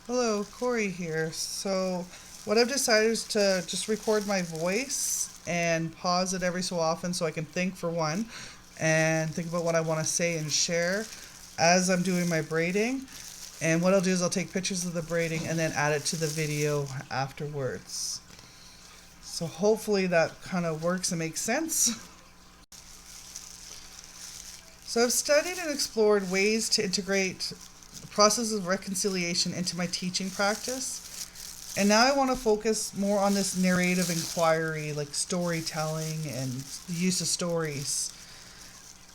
Hello, Corey here. So, what I've decided is to just record my voice and pause it every so often so I can think for one and think about what I want to say and share as I'm doing my braiding. And what I'll do is I'll take pictures of the braiding and then add it to the video afterwards. So, hopefully, that kind of works and makes sense. So, I've studied and explored ways to integrate the process of reconciliation into my teaching practice. And now I want to focus more on this narrative inquiry, like storytelling and the use of stories,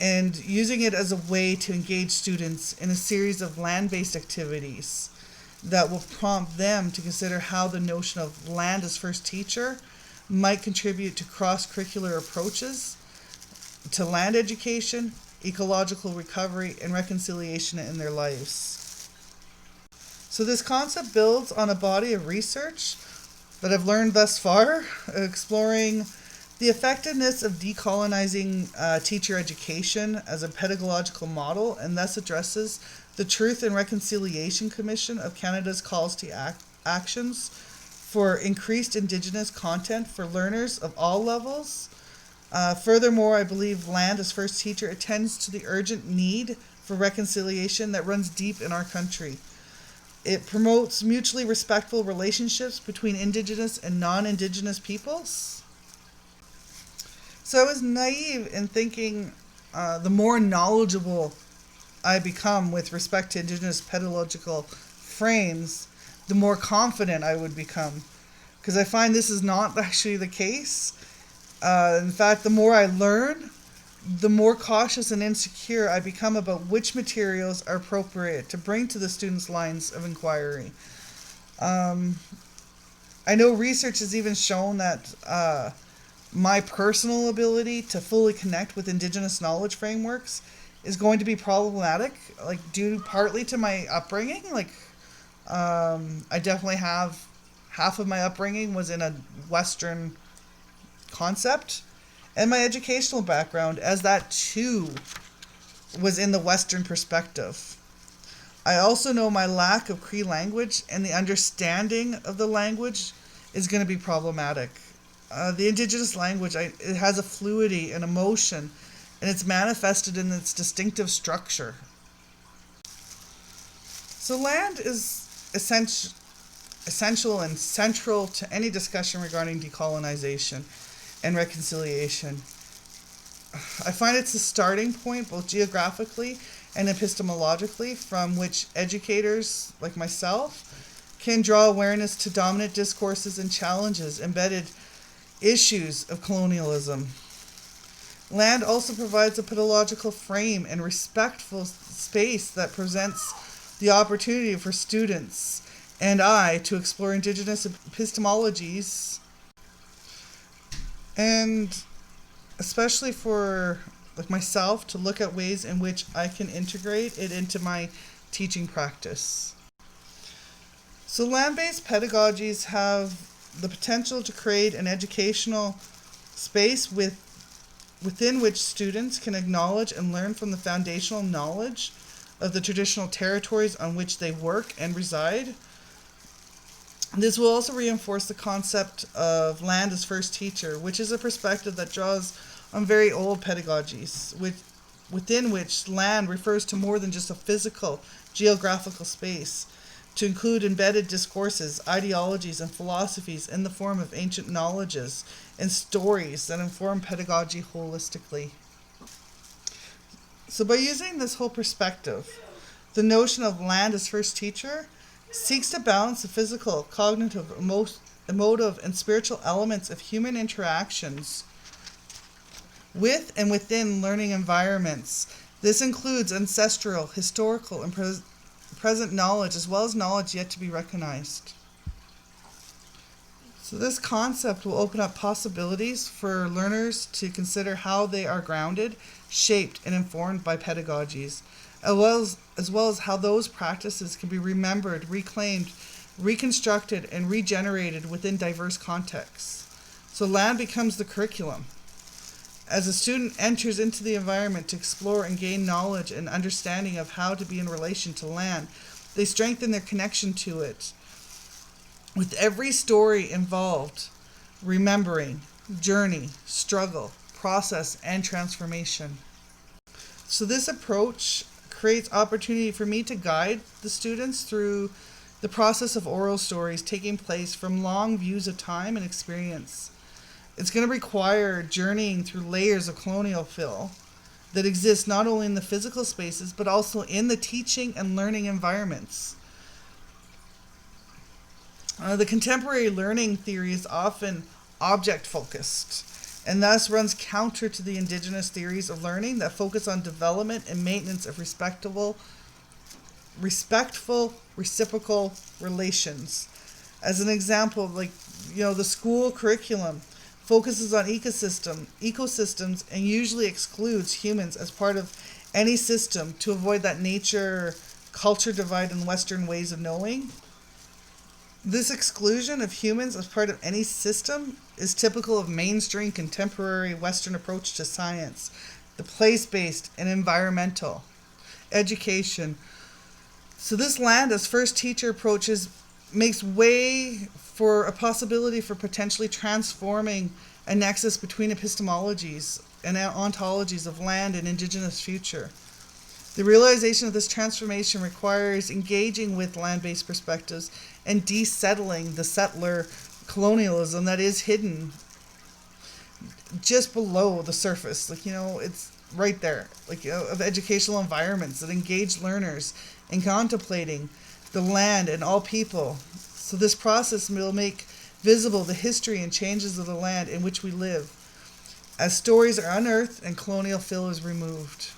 and using it as a way to engage students in a series of land based activities that will prompt them to consider how the notion of land as first teacher might contribute to cross curricular approaches to land education, ecological recovery, and reconciliation in their lives. So, this concept builds on a body of research that I've learned thus far, exploring the effectiveness of decolonizing teacher education as a pedagogical model, and thus addresses the Truth and Reconciliation Commission of Canada's calls to actions for increased Indigenous content for learners of all levels. Furthermore, I believe Land as First Teacher attends to the urgent need for reconciliation that runs deep in our country. It promotes mutually respectful relationships between Indigenous and non Indigenous peoples. So I was naive in thinking the more knowledgeable I become with respect to Indigenous pedagogical frames, the more confident I would become. Because I find this is not actually the case. In fact, the more I learn, the more cautious and insecure I become about which materials are appropriate to bring to the students' lines of inquiry. Um, I know research has even shown that my personal ability to fully connect with Indigenous knowledge frameworks is going to be problematic, like due partly to my upbringing. I definitely have half of my upbringing was in a Western concept, and my educational background, as that too was in the Western perspective. I also know my lack of Cree language and the understanding of the language is going to be problematic. The Indigenous language, it has a fluidity and emotion, and it's manifested in its distinctive structure. So, land is essential and central to any discussion regarding decolonization and reconciliation. I find it's a starting point, both geographically and epistemologically, from which educators like myself can draw awareness to dominant discourses and challenges, embedded issues of colonialism. Land also provides a pedagogical frame and respectful space that presents the opportunity for students and I to explore Indigenous epistemologies, and especially for like myself to look at ways in which I can integrate it into my teaching practice. So land-based pedagogies have the potential to create an educational space within which students can acknowledge and learn from the foundational knowledge of the traditional territories on which they work and reside. This will also reinforce the concept of land as first teacher, which is a perspective that draws on very old pedagogies, within which land refers to more than just a physical, geographical space, to include embedded discourses, ideologies, and philosophies in the form of ancient knowledges and stories that inform pedagogy holistically. So, by using this whole perspective, the notion of land as first teacher seeks to balance the physical, cognitive, emotive, and spiritual elements of human interactions with and within learning environments. This includes ancestral, historical, and present knowledge, as well as knowledge yet to be recognized. So, this concept will open up possibilities for learners to consider how they are grounded, shaped, and informed by pedagogies, as well as how those practices can be remembered, reclaimed, reconstructed, and regenerated within diverse contexts. So, land becomes the curriculum. As a student enters into the environment to explore and gain knowledge and understanding of how to be in relation to land, They strengthen their connection to it. With every story involved, remembering, journey, struggle, process, and transformation. So this approach creates opportunity for me to guide the students through the process of oral stories taking place from long views of time and experience. It's going to require journeying through layers of colonial fill that exist not only in the physical spaces but also in the teaching and learning environments. The contemporary learning theory is often object focused and thus runs counter to the indigenous theories of learning that focus on development and maintenance of respectful, reciprocal relations. As an example, the school curriculum focuses on ecosystems and usually excludes humans as part of any system to avoid that nature culture divide in Western ways of knowing. This exclusion of humans as part of any system is typical of mainstream contemporary Western approach to science, the place-based and environmental education. So this land as first teacher approaches makes way for a possibility for potentially transforming a nexus between epistemologies and ontologies of land and indigenous future. The realization of this transformation requires engaging with land-based perspectives and desettling the settler colonialism that is hidden just below the surface. It's right there, of educational environments that engage learners in contemplating the land and all people. So this process will make visible the history and changes of the land in which we live as stories are unearthed and colonial fill is removed.